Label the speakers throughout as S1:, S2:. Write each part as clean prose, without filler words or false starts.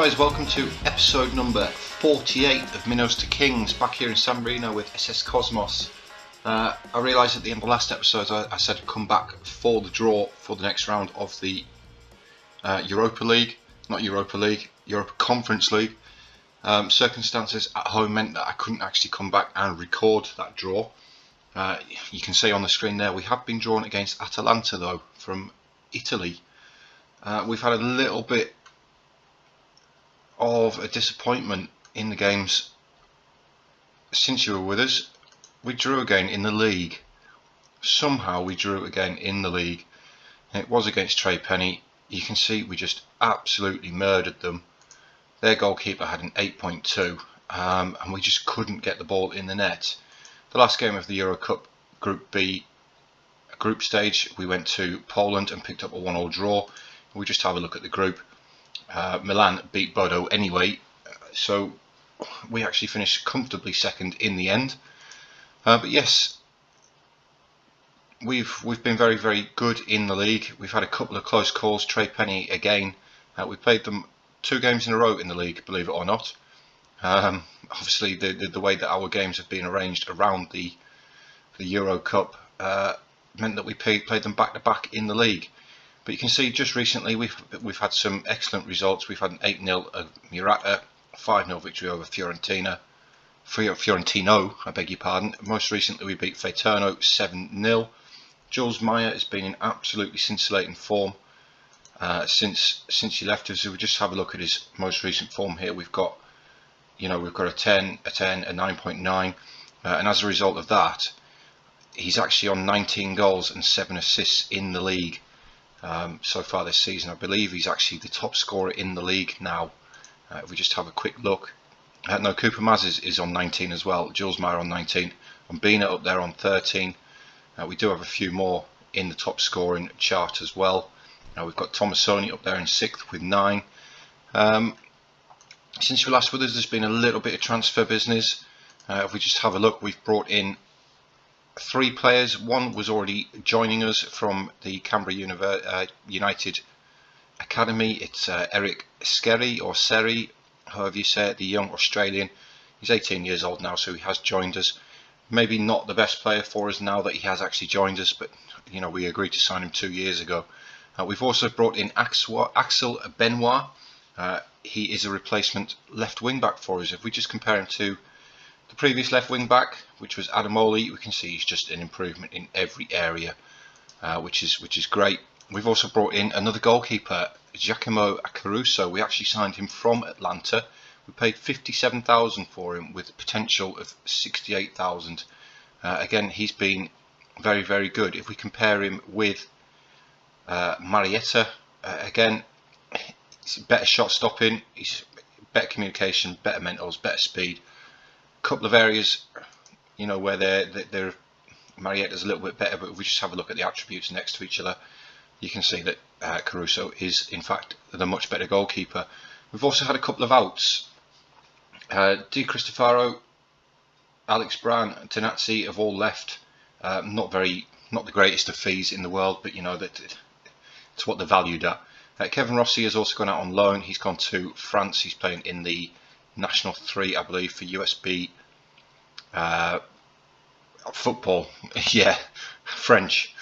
S1: guys, welcome to episode number 48 of Minnows to Kings, back here in San Marino with SS Cosmos. I realised at the end of the last episode I said I'd come back for the draw for the next round of the Europa Conference League. Circumstances at home meant that I couldn't actually come back and record that draw. You can see on the screen there we have been drawn against Atalanta though, from Italy. We've had a little bit of a disappointment in the games since you were with us. We drew again in the league. Somehow we drew again in the league. And it was against Trey Penny. You can see we just absolutely murdered them. Their goalkeeper had an 8.2 and we just couldn't get the ball in the net. The last game of the Euro Cup Group B group stage, we went to Poland and picked up a 1-1 draw. We just have a look at the group. Milan beat Bodo anyway, so we actually finished comfortably second in the end. But yes, we've been very, very good in the league. We've had a couple of close calls. Trey Penny again. We played them 2 games in a row in the league, believe it or not. Obviously, the way that our games have been arranged around the Euro Cup meant that we played them back to back in the league. But you can see just recently we've had some excellent results. We've had an 8-0 of Murata, 5-0 victory over Fiorentino, I beg your pardon. Most recently we beat Faeterno 7-0. Jules Meyer has been in absolutely scintillating form since he left us. If we just have a look at his most recent form here, we've got a 10, a 9.9, and as a result of that, he's actually on 19 goals and 7 assists in the league. So far this season. I believe he's actually the top scorer in the league now. If we just have a quick look. No, Cooper Maz is on 19 as well. Jules Meyer on 19. And Bina up there on 13. We do have a few more in the top scoring chart as well. We've got Tomasoni up there in 6th with 9. Since you were last with us, there's been a little bit of transfer business. If we just have a look, we've brought in 3 players. One was already joining us from the Canberra United Academy. It's Eric Skerry, or Seri, however you say it, the young Australian. He's 18 years old now, so he has joined us. Maybe not the best player for us now that he has actually joined us, but we agreed to sign him 2 years ago. We've also brought in Axel Benoit. He is a replacement left wing back for us. If we just compare him to the previous left wing back, which was Adamoli, we can see he's just an improvement in every area, which is great. We've also brought in another goalkeeper, Giacomo Caruso. We actually signed him from Atlanta. We paid 57,000 for him with a potential of 68,000. Again, he's been very, very good. If we compare him with Marietta, again, he's better shot stopping, he's better communication, better mentals, better speed. Couple of areas, where they're Marietta's a little bit better, but if we just have a look at the attributes next to each other, you can see that Caruso is in fact the much better goalkeeper. We've also had a couple of outs. Di Cristofaro, Alex Brown, and Tenazzi have all left. Not the greatest of fees in the world, but that it's what they're valued at. Kevin Rossi has also gone out on loan. He's gone to France. He's playing in the National 3, I believe, for USB football. Yeah, French.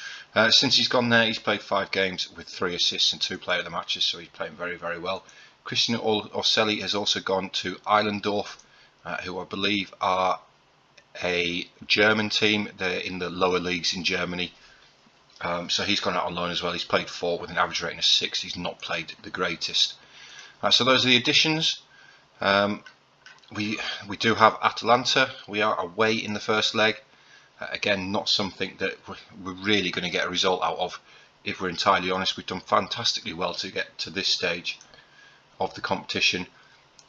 S1: Since he's gone there, he's played 5 games with 3 assists and 2 player of the matches, so he's playing very, very well. Christian Orselli has also gone to Eilendorf, who I believe are a German team. They're in the lower leagues in Germany. So he's gone out on loan as well. He's played 4 with an average rating of 6. He's not played the greatest. So those are the additions. We do have Atalanta. We are away in the first leg. Again, not something that we're really going to get a result out of, if we're entirely honest. We've done fantastically well to get to this stage of the competition,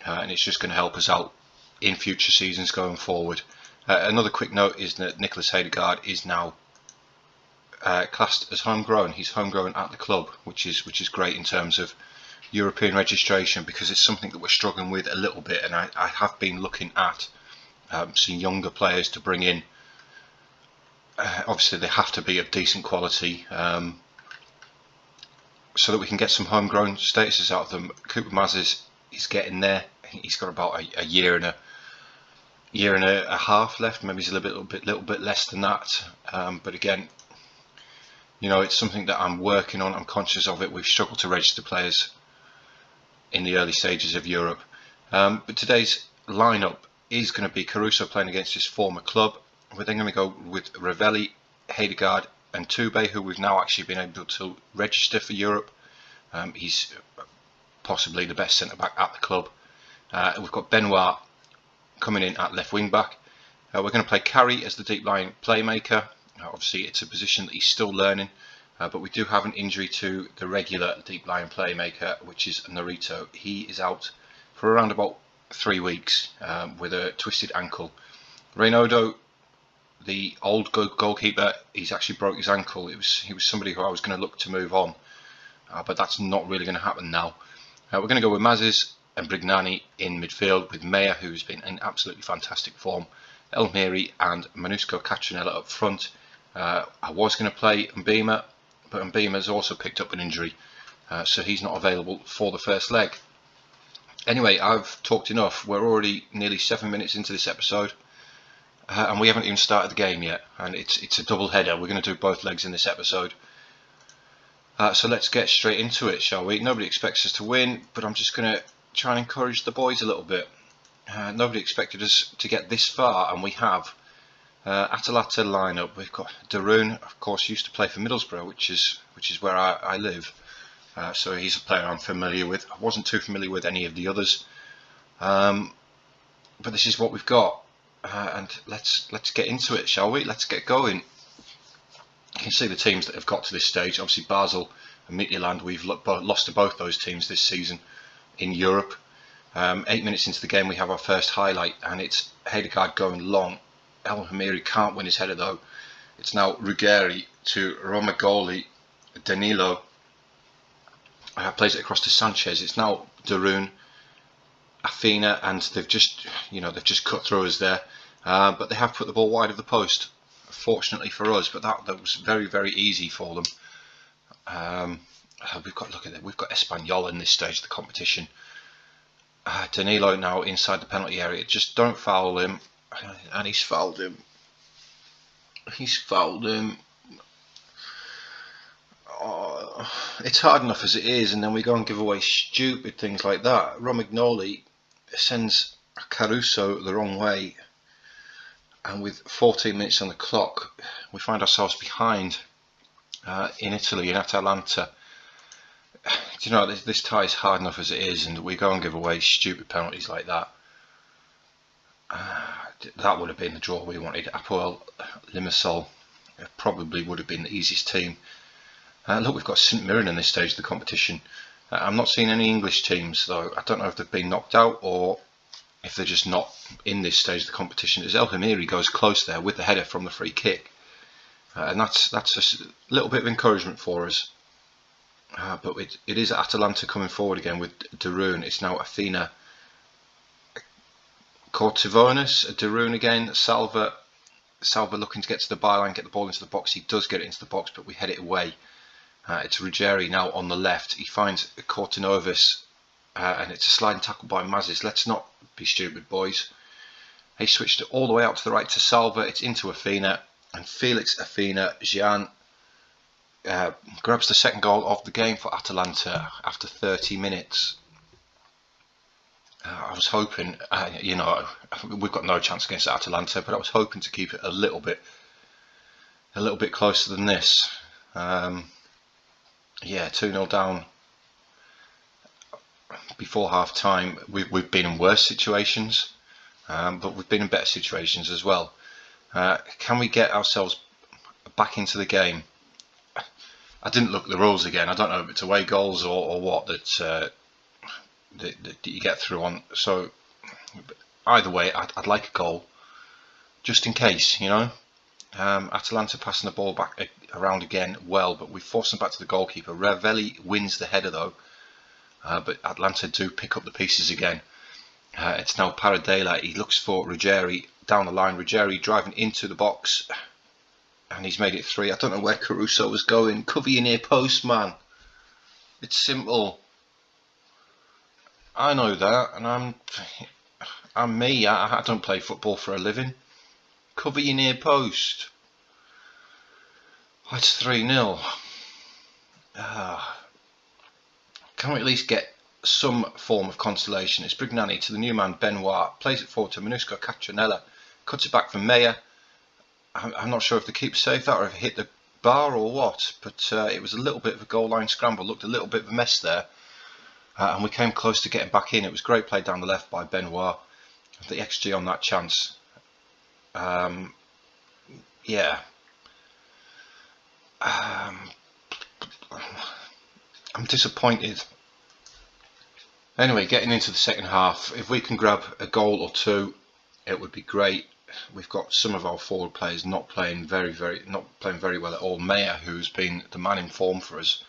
S1: and it's just going to help us out in future seasons going forward. Another quick note is that Nicholas Hedegaard is now classed as homegrown. He's homegrown at the club, which is great in terms of European registration, because it's something that we're struggling with a little bit, and I have been looking at some younger players to bring in. Obviously they have to be of decent quality, so that we can get some homegrown statuses out of them. Cooper Maz he's getting there. He's got about a year and a half left. Maybe he's a little bit less than that. But again, you know, it's something that I'm working on. I'm conscious of it. We've struggled to register players in the early stages of Europe. But today's lineup is going to be Caruso playing against his former club. We're then going to go with Ravelli, Hedegaard and Toubé, who we've now actually been able to register for Europe. He's possibly the best centre-back at the club. We've got Benoit coming in at left wing-back. We're going to play Carey as the deep-line playmaker. Obviously, it's a position that he's still learning, but we do have an injury to the regular deep-line playmaker, which is Narito. He is out for around about 3 weeks with a twisted ankle. Reynodo, the old goalkeeper, he's actually broke his ankle. He was somebody who I was going to look to move on, but that's not really going to happen now. We're going to go with Mazes and Brignani in midfield, with Meyer, who's been in absolutely fantastic form, Elmiri and Manusco Castronella up front. I was going to play Mbima, but Mbima's also picked up an injury, so he's not available for the first leg. Anyway, I've talked enough. We're already nearly 7 minutes into this episode, and we haven't even started the game yet, and it's a double header. We're going to do both legs in this episode. So let's get straight into it, shall we? Nobody expects us to win, but I'm just going to try and encourage the boys a little bit. Nobody expected us to get this far, and we have. Atalanta lineup. We've got Darun, of course, used to play for Middlesbrough, which is where I live. So he's a player I'm familiar with. I wasn't too familiar with any of the others, but this is what we've got, and let's get into it, shall we? Let's get going. You can see the teams that have got to this stage. Obviously, Basel and Midtjylland. We've lost to both those teams this season in Europe. 8 minutes into the game, we have our first highlight, and it's Hedegaard going long. El Hamiri can't win his header though. It's now Ruggeri to Romagoli. Danilo plays it across to Sanchez. It's now Darun, Afina, and they've just cut through us there. But they have put the ball wide of the post, fortunately for us. But that was very, very easy for them. We've got Espanyol in this stage of the competition. Danilo now inside the penalty area. Just don't foul him. And he's fouled him. Oh, it's hard enough as it is, and then we go and give away stupid things like that. Romagnoli sends Caruso the wrong way, and with 14 minutes on the clock, we find ourselves behind in Italy, in Atalanta. Do you know, this tie is hard enough as it is, and we go and give away stupid penalties like that. That would have been the draw we wanted. Apoel Limassol probably would have been the easiest team. Look, we've got St Mirren in this stage of the competition. I'm not seeing any English teams though. I don't know if they've been knocked out or if they're just not in this stage of the competition. As El Hamiri goes close there with the header from the free kick, and that's just a little bit of encouragement for us. But it is Atalanta coming forward again with Darun. It's now Afina, Cortivonis, Darun again, Salva looking to get to the byline, get the ball into the box. He does get it into the box, but we head it away. It's Ruggeri now on the left. He finds Cortinovis, and it's a sliding tackle by Mazes. Let's not be stupid, boys. He switched it all the way out to the right to Salva. It's into Afina, and Felix Afina Jean grabs the second goal of the game for Atalanta after 30 minutes. I was hoping, we've got no chance against Atalanta, but I was hoping to keep it a little bit closer than this. 2-0 down before half time. We've been in worse situations, but we've been in better situations as well. Can we get ourselves back into the game? I didn't look at the rules again. I don't know if it's away goals or what that you get through on. So either way, I'd like a goal, just in case, Atalanta passing the ball back around again well, but we force them back to the goalkeeper. Ravelli wins the header though, but Atalanta do pick up the pieces again. It's now Paradela. He looks for Ruggeri down the line. Ruggeri driving into the box, and he's made it 3. I don't know where Caruso was going. Cover your near post, man. It's simple. I know that, and I'm me. I don't play football for a living. Cover your near post. That's 3-0. Can we at least get some form of consolation? It's Brignani to the new man Benoit, plays it forward to Minusco Catronella, cuts it back for Meyer. I'm not sure if the keeper saved that or if it hit the bar or what, but it was a little bit of a goal line scramble, looked a little bit of a mess there, and we came close to getting back in. It was great play down the left by Benoit. The XG on that chance, yeah, I'm disappointed. Anyway, getting into the second half, if we can grab a goal or two, it would be great. We've got some of our forward players not playing very well at all. Meyer, who's been the man in form for us,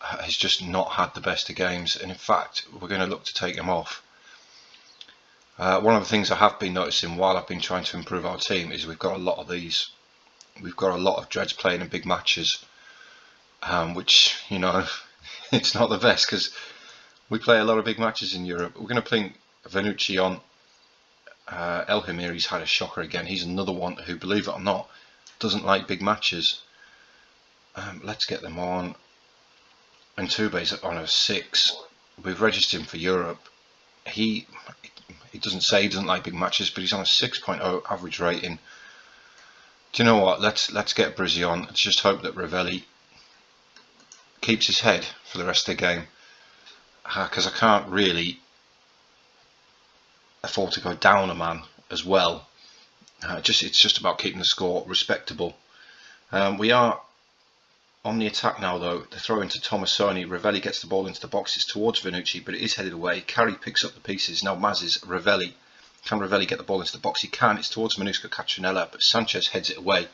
S1: has just not had the best of games, and in fact, we're going to look to take him off. One of the things I have been noticing while I've been trying to improve our team is we've got a lot of these. We've got a lot of dreads playing in big matches, which, you know, it's not the best because we play a lot of big matches in Europe. We're going to bring Vanucci on. El Hamiri's had a shocker again. He's another one who, believe it or not, doesn't like big matches. Let's get them on. And Tube's on a 6. We've registered him for Europe. He doesn't say he doesn't like big matches, but he's on a 6.0 average rating. Do you know what? Let's get Brizzy on. Let's just hope that Ravelli keeps his head for the rest of the game, because I can't really afford to go down a man as well. It's just about keeping the score respectable. We are on the attack now, though. The throw into Tomasoni. Ravelli gets the ball into the boxes towards Vanucci, but it is headed away. Carey picks up the pieces. Now Maz's Ravelli. Can Ravelli get the ball into the box? He can. It's towards Minusco Catronella, but Sanchez heads it away.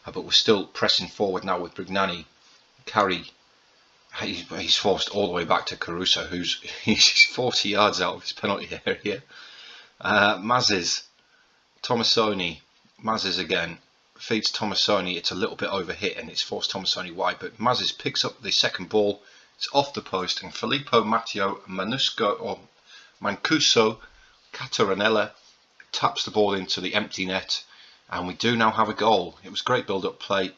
S1: But we're still pressing forward now with Brignani. Carey, he's forced all the way back to Caruso, he's 40 yards out of his penalty area. Maz's, Tomasoni, Maz's again, feeds Tomasoni. It's a little bit overhit and it's forced Tomasoni wide, but Maz's picks up the second ball. It's off the post, and Filippo Matteo Mancuso Cataranella taps the ball into the empty net, and we do now have a goal. It was great build-up play.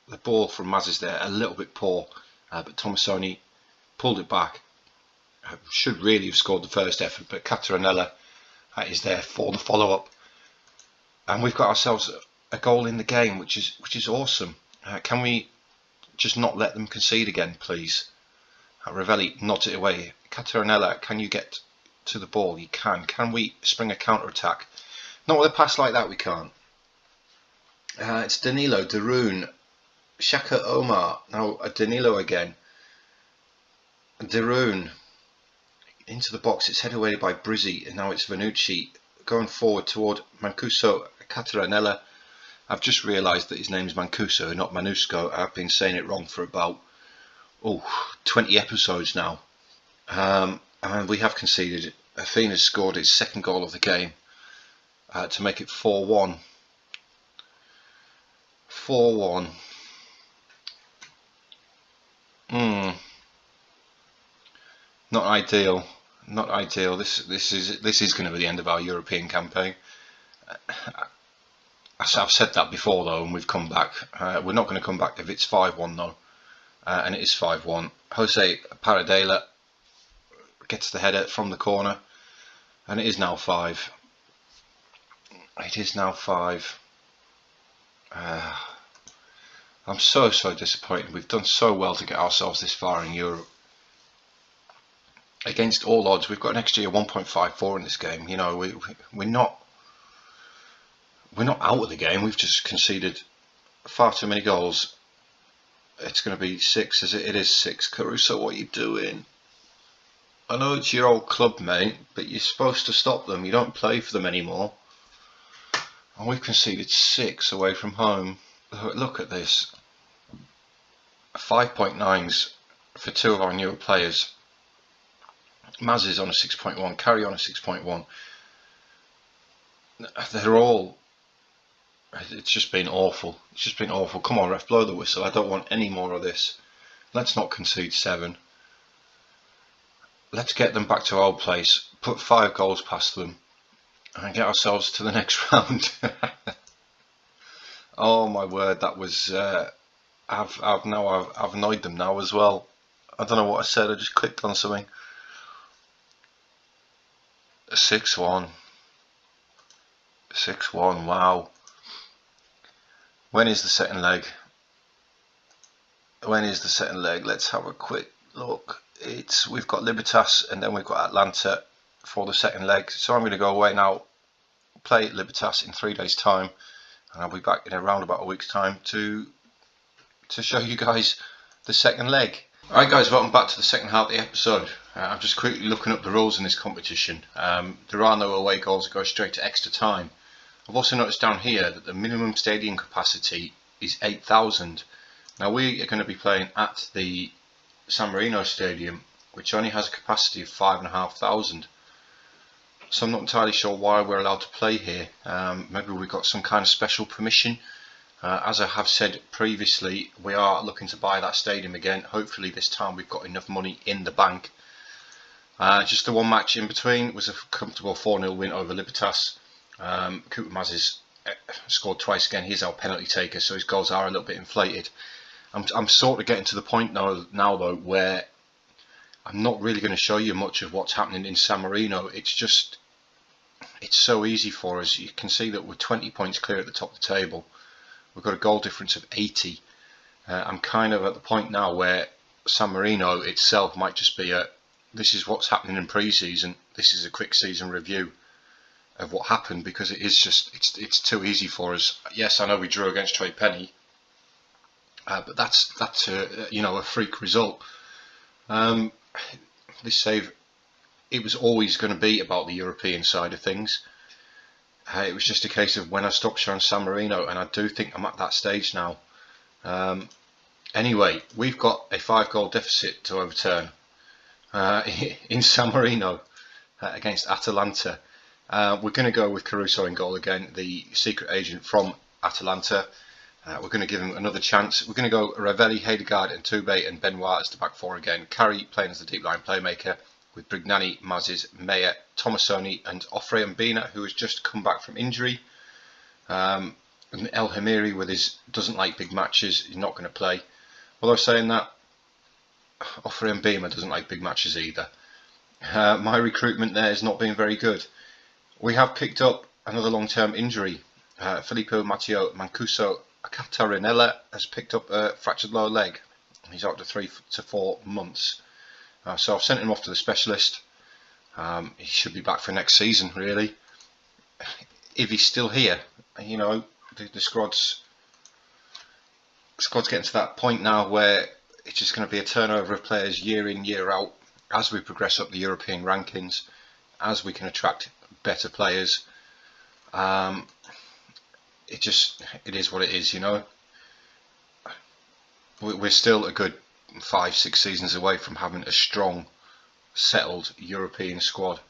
S1: The ball from Maz's there, a little bit poor, but Tomasoni pulled it back. Should really have scored the first effort, but Cataranella is there for the follow-up, and we've got ourselves a goal in the game, which is awesome. Can we just not let them concede again, please? Ravelli nods it away. Cataranella, can you get to the ball? You can. Can we spring a counter-attack? Not with a pass like that, we can't. It's Danilo, Darun, Shaka Omar. Now Danilo again. Darun into the box. It's headed away by Brizzy, and now it's Vanucci going forward toward Mancuso Cataranella. I've just realised that his name's Mancuso, not Manusco. I've been saying it wrong for about 20 episodes now. And we have conceded. Athena's scored his second goal of the game to make it 4-1. 4-1. Not ideal. Not ideal. This is going to be the end of our European campaign. I've said that before though, and we've come back. We're not going to come back if it's 5-1 though, and it is 5-1. Jose Paradela gets the header from the corner, and it is now 5. It is now 5. I'm so disappointed. We've done so well to get ourselves this far in Europe. Against all odds, we've got an XG of 1.54 in this game. You know, we're not out of the game. We've just conceded far too many goals. It's going to be 6, as it is 6. Caruso, what are you doing? I know it's your old club, mate, but you're supposed to stop them. You don't play for them anymore. And we've conceded 6 away from home. Look at this. 5.9s for 2 of our newer players. Maz is on a 6.1, Carey on a 6.1. They're all... It's just been awful. It's just been awful. Come on, ref, blow the whistle. I don't want any more of this. Let's not concede 7. let's get them back to our old place, put 5 goals past them, and get ourselves to the next round. Oh my word, that was I've annoyed them now as well. I don't know what I said, I just clicked on something. 6-1. 6-1, wow. When is the second leg? When is the second leg? Let's have a quick look. We've got Libertas and then we've got Atlanta for the second leg. So I'm going to go away now, play Libertas in 3 days' time, and I'll be back in around about a week's time to show you guys the second leg. Alright guys, welcome back to the second half of the episode. I'm just quickly looking up the rules in this competition. There are no away goals that go straight to extra time. I've also noticed down here that the minimum stadium capacity is 8,000. Now we are going to be playing at the San Marino stadium, which only has a capacity of 5,500. So I'm not entirely sure why we're allowed to play here. Maybe we've got some kind of special permission. As I have said previously, we are looking to buy that stadium again. Hopefully this time we've got enough money in the bank. Just the one match in between was a comfortable 4-0 win over Libertas. Cooper Mazes scored twice again. He's our penalty taker, so his goals are a little bit inflated. I'm sort of getting to the point now though, where I'm not really going to show you much of what's happening in San Marino. It's so easy for us. You can see that we're 20 points clear at the top of the table. We've got a goal difference of 80. I'm kind of at the point now where San Marino itself might just be this is what's happening in pre-season. This is a quick season review of what happened, because it's too easy for us. Yes, I know we drew against Trey Penny, but that's a freak result. This save, it was always going to be about the European side of things. It was just a case of when I stopped showing San Marino, and I do think I'm at that stage now. Anyway, we've got a 5-goal deficit to overturn in San Marino against Atalanta. We're going to go with Caruso in goal again, the secret agent from Atalanta. We're going to give him another chance. We're going to go Ravelli, Hedegaard and Toubé and Benoit as the back four again. Carey playing as the deep line playmaker, with Brignani, Mazes, Meyer, Tomasoni and Ofre Mbina, who has just come back from injury. And El Hamiri with his doesn't like big matches, he's not going to play. Although saying that, Ofre Mbina doesn't like big matches either. My recruitment there has not been very good. We have picked up another long-term injury. Filippo Matteo Mancuso Acatarinella has picked up a fractured lower leg. He's out to 3 to 4 months. So I've sent him off to the specialist. He should be back for next season, really. If he's still here, the squad's getting to that point now where it's just going to be a turnover of players year in, year out, as we progress up the European rankings, as we can attract better players. It is what it is, We're still a good 5-6 seasons away from having a strong, settled European squad.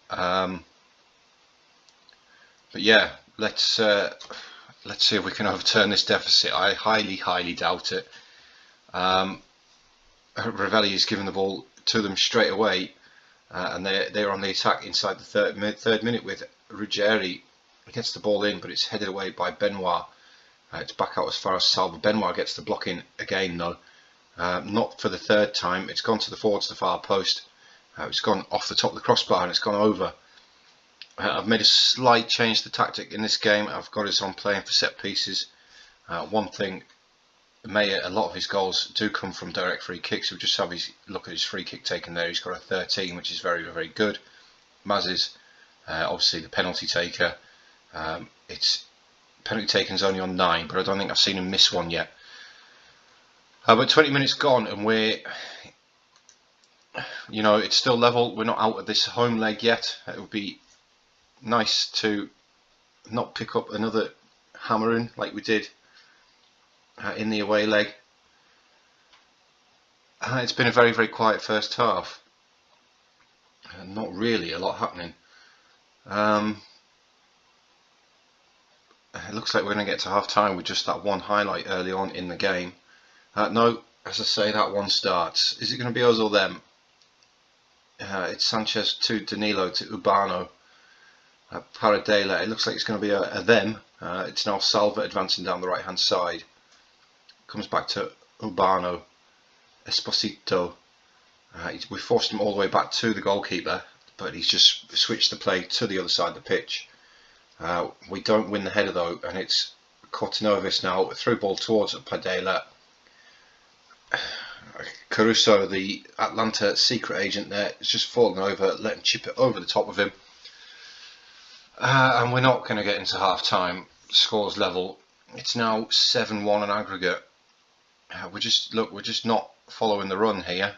S1: But yeah, let's see if we can overturn this deficit. I highly doubt it. Ravelli is giving the ball to them straight away, and they're on the attack inside the third minute with Ruggeri. Gets the ball in, but it's headed away by Benoit. It's back out as far as Salva. Benoit gets the block in again though. Not for the third time. It's gone to the forwards, the far post. It's gone off the top of the crossbar and it's gone over. I've made a slight change to the tactic in this game. I've got us on playing for set pieces. One thing, Meyer, a lot of his goals do come from direct free kicks. We'll just have his look at his free kick taken there. He's got a 13, which is very, very good. Mazes, obviously the penalty taker. It's penalty taken's only on 9, but I don't think I've seen him miss one yet. But 20 minutes gone and we're, it's still level. We're not out of this home leg yet. It would be nice to not pick up another hammering like we did in the away leg. It's been a very, very quiet first half. Not really a lot happening. It looks like we're going to get to half time with just that one highlight early on in the game. No, as I say, that one starts. Is it going to be us or them? It's Sanchez to Danilo to Urbano. Paradela, it looks like it's going to be a them. It's now Salva advancing down the right hand side. Comes back to Urbano. Esposito. We forced him all the way back to the goalkeeper, but he's just switched the play to the other side of the pitch. We don't win the header though, and it's Cortinovis now, through ball towards Padela. Caruso, the Atlanta secret agent there, is just falling over, letting chip it over the top of him. And we're not going to get into half time. Scores level. It's now 7-1 on aggregate. We're just not following the run here.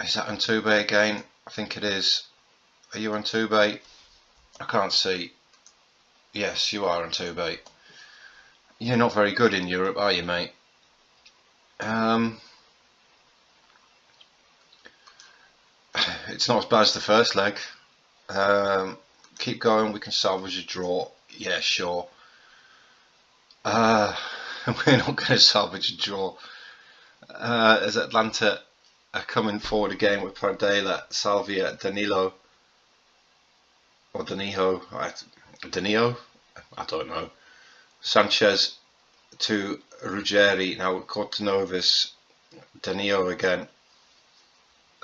S1: Is that Antube again? I think it is. Are you Antube? I can't see. Yes, you are Antube. You're not very good in Europe, are you, mate? It's not as bad as the first leg. Keep going, we can salvage a draw. Yeah, sure. We're not going to salvage a draw. As Atlanta are coming forward again with Pardela, Salvia, Danilo, or Danilo, Danilo? I don't know. Sanchez to Ruggeri, now Cortinovis, Danilo again,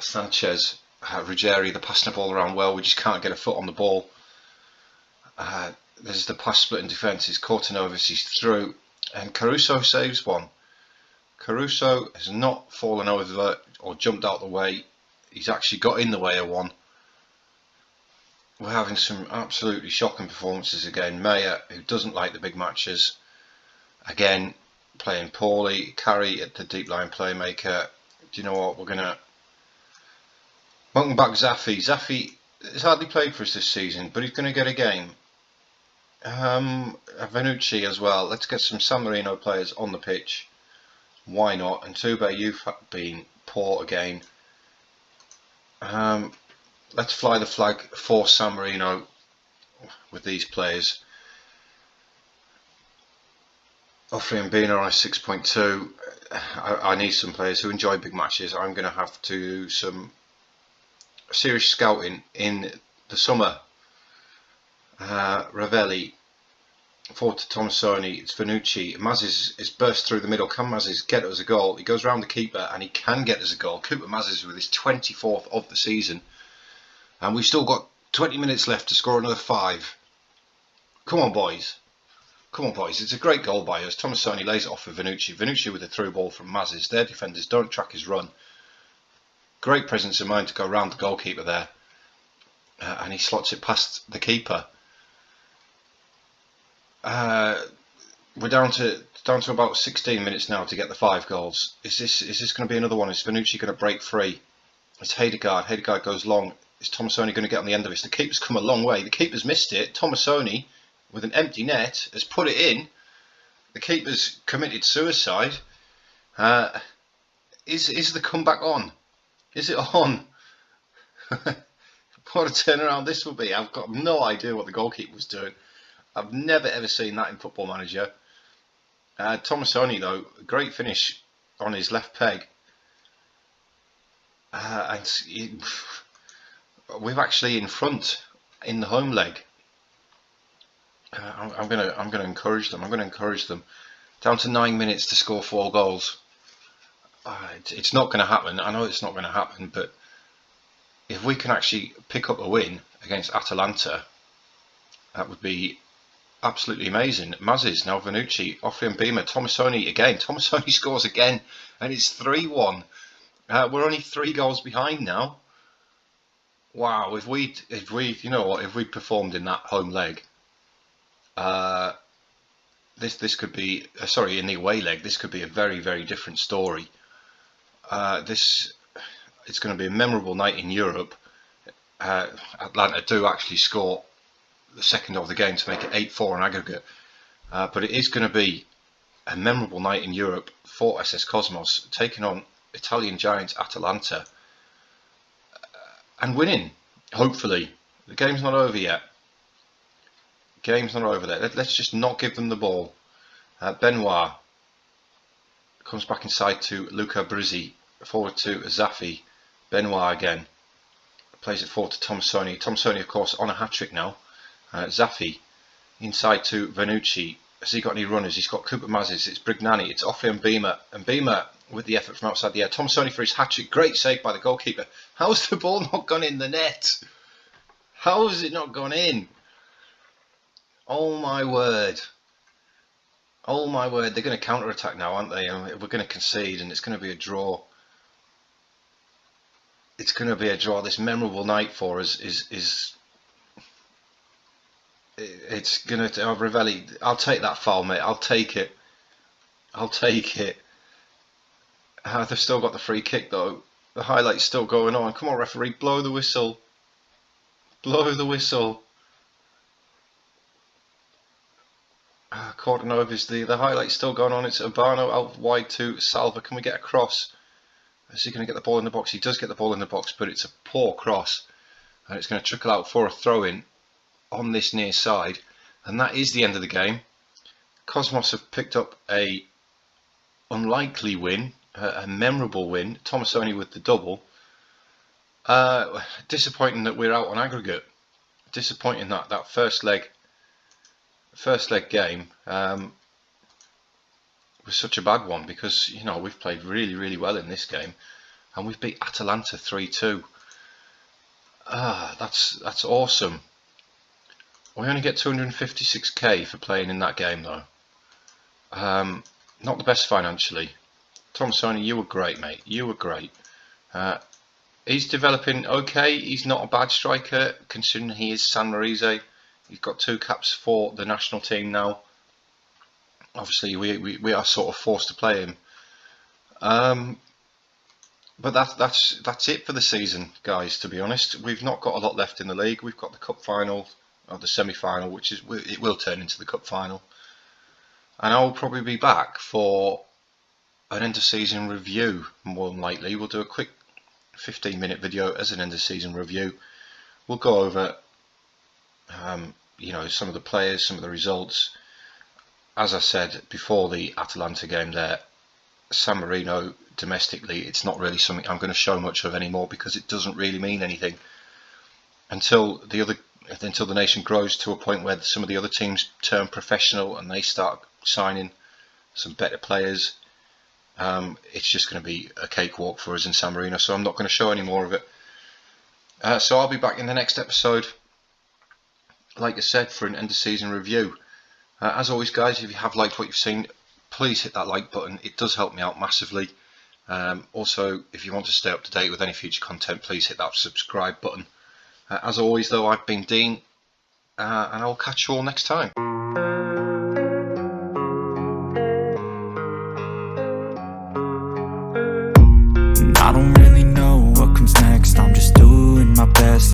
S1: Sanchez, Ruggeri, they're passing the ball around well, we just can't get a foot on the ball. There's the pass split in defence, it's Cortinovis, he's through, and Caruso saves one. Caruso has not fallen over or jumped out the way, he's actually got in the way of one. We're having some absolutely shocking performances again. Meyer, who doesn't like the big matches, again playing poorly. Carey at the deep line playmaker. Do you know what? We're gonna welcome back Zaffi. Zaffi has hardly played for us this season, but he's going to get a game. Venucci as well. Let's get some San Marino players on the pitch. Why not? And Tube, you've been poor again. Let's fly the flag for San Marino with these players. Offering Bino on a 6.2. I need some players who enjoy big matches. I'm going to have to do some serious scouting in the summer. Ravelli, forward to Tomasoni, it's Venucci. Mazes is burst through the middle. Can Mazes get us a goal? He goes around the keeper and he can get us a goal. Cooper Mazes with his 24th of the season. And we've still got 20 minutes left to score another 5. Come on, boys. Come on, boys. It's a great goal by us. Tomasoni lays it off for Venucci. Venucci with a through ball from Mazes. Their defenders don't track his run. Great presence of mind to go around the goalkeeper there. And he slots it past the keeper. We're down to about 16 minutes now to get the 5 goals. Is this going to be another one? Is Venucci going to break free? It's Hedegaard. Hedegaard goes long. Is Tomasoni going to get on the end of this? The keeper's come a long way. The keeper's missed it. Tomasoni, with an empty net, has put it in. The keeper's committed suicide. Is the comeback on? Is it on? What a turnaround this will be. I've got no idea what the goalkeeper was doing. I've never ever seen that in Football Manager. Tomasoni though, great finish on his left peg. We're actually in front in the home leg. I'm gonna encourage them. I'm gonna encourage them. Down to 9 minutes to score 4 goals. It's not going to happen. I know it's not going to happen, but if we can actually pick up a win against Atalanta, that would be absolutely amazing. Mazes, now Venucci, offering Beamer, Tomasoni again. Tomasoni scores again, and it's 3-1. We're only 3 goals behind now. Wow, if we you know what, if we performed in that home leg, this could be in the away leg, this could be a very, very different story. It's going to be a memorable night in Europe. Atlanta do actually score the second of the game to make it 8-4 on aggregate, but it is going to be a memorable night in Europe for SS Cosmos, taking on Italian giants Atalanta and winning. Hopefully, the game's not over yet. Game's not over there. Let's just not give them the ball. Benoit comes back inside to Luca Brizzi, forward to Zaffi. Benoit again. Plays it forward to Tomasoni. Tomasoni, of course, on a hat-trick now. Zaffi inside to Vanucci. Has he got any runners? He's got Cooper Mazes. It's Brignani. It's Offley and Beamer. And Beamer with the effort from outside the air. Tomasoni for his hat-trick. Great save by the goalkeeper. How's the ball not gone in the net? How has it not gone in? Oh my word. Oh my word. They're going to counter-attack now, aren't they? We're going to concede and it's going to be a draw. It's going to be a draw. This memorable night for us is it's going to Ravelli. I'll take that foul, mate. I'll take it. I'll take it. They've still got the free kick though. The highlight's still going on. Come on, referee, blow the whistle. Blow the whistle. Cordanova's the highlight's still going on. It's Urbano out wide to Salva. Can we get a cross? Is he going to get the ball in the box? He does get the ball in the box, but it's a poor cross. And it's going to trickle out for a throw-in on this near side. And that is the end of the game. Cosmos have picked up a unlikely win, a memorable win. Tomasoni with the double. Disappointing that we're out on aggregate. Disappointing that first leg game was such a bad one, because you know we've played really well in this game and we've beat Atalanta 3-2. That's awesome. We only get 256k for playing in that game though. Not the best financially. Tomasoni, you were great, mate. You were great. He's developing okay. He's not a bad striker considering he is San Marino. He's got 2 caps for the national team now. Obviously, we are sort of forced to play him. But that's it for the season, guys. To be honest, we've not got a lot left in the league. We've got the cup final, or the semi-final, which is it will turn into the cup final. And I'll probably be back for an end of season review. More than likely, we'll do a quick 15-minute video as an end of season review. We'll go over you know, some of the players, some of the results. As I said before the Atalanta game there, San Marino domestically, it's not really something I'm going to show much of anymore, because it doesn't really mean anything until the nation grows to a point where some of the other teams turn professional and they start signing some better players. It's just going to be a cakewalk for us in San Marino, so I'm not going to show any more of it. So I'll be back in the next episode, like I said, for an end of season review. As always, guys, if you have liked what you've seen, please hit that like button. It does help me out massively. Also, if you want to stay up to date with any future content, please hit that subscribe button. As always, though, I've been Dean, and I'll catch you all next time.
S2: I don't really know what comes next, I'm just doing my best.